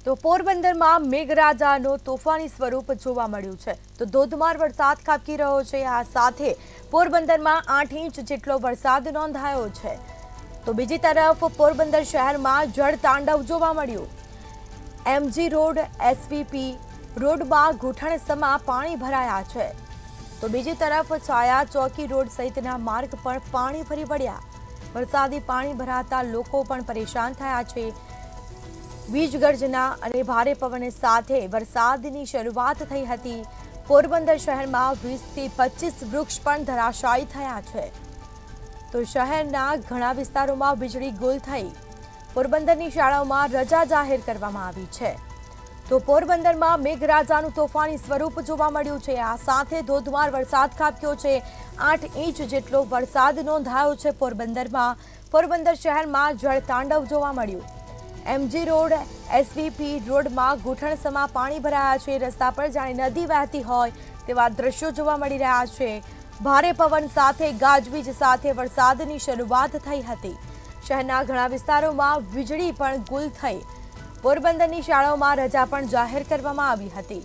તો પોરબંદરમાં મેઘરાજાનો તોફાની સ્વરૂપ જોવા મળ્યું છે। તો ધોધમાર વરસાદ ખાબકી રહ્યો છે। આ સાથે પોરબંદરમાં 8 ઇંચ જેટલો વરસાદ નોંધાયો છે। તો બીજી તરફ પોરબંદર શહેરમાં જળ તાંડવ જોવા મળ્યું। એમજી રોડ એસવીપી રોડમાં ઘૂંટણસમા પાણી ભરાયા છે। તો બીજી તરફ છાયા ચોકી રોડ સહિતના માર્ગ પર પાણી ફરી વળ્યા। વરસાદી પાણી ભરાતા લોકો પણ પરેશાન થયા છે। વીજ ગર્જના અને ભારે પવન સાથે વરસાદની શરૂઆત થઈ હતી। પોરબંદર શહેરમાં 20 થી 25 વૃક્ષ પણ ધરાશાયી થયા છે। તો શહેરના ઘણા વિસ્તારોમાં વીજળી ગુલ થઈ। પોરબંદરની શાળાઓમાં રજા જાહેર કરવામાં આવી છે। તો પોરબંદરમાં મેઘરાજાનું તોફાની સ્વરૂપ જોવા મળ્યું છે। આ સાથે ધોધમાર વરસાદ ખાબક્યો છે। 8 ઇંચ જેટલો વરસાદ નોંધાયો છે પોરબંદરમાં। પોરબંદર શહેરમાં જળ તાંડવ જોવા મળ્યું। એમજી રોડ એસવીપી રોડમાં ઘૂંટણસમા પાણી ભરાયા છે। રસ્તા પર જાણે નદી વહેતી હોય તેવા દ્રશ્યો જોવા મળી રહ્યા છે। ભારે પવન સાથે ગાજવીજ સાથે વરસાદની શરૂઆત થઈ હતી। શહેરના ઘણા વિસ્તારોમાં વીજળી પણ ગુલ થઈ। પોરબંદરની શાળાઓમાં રજા પણ જાહેર કરવામાં આવી હતી।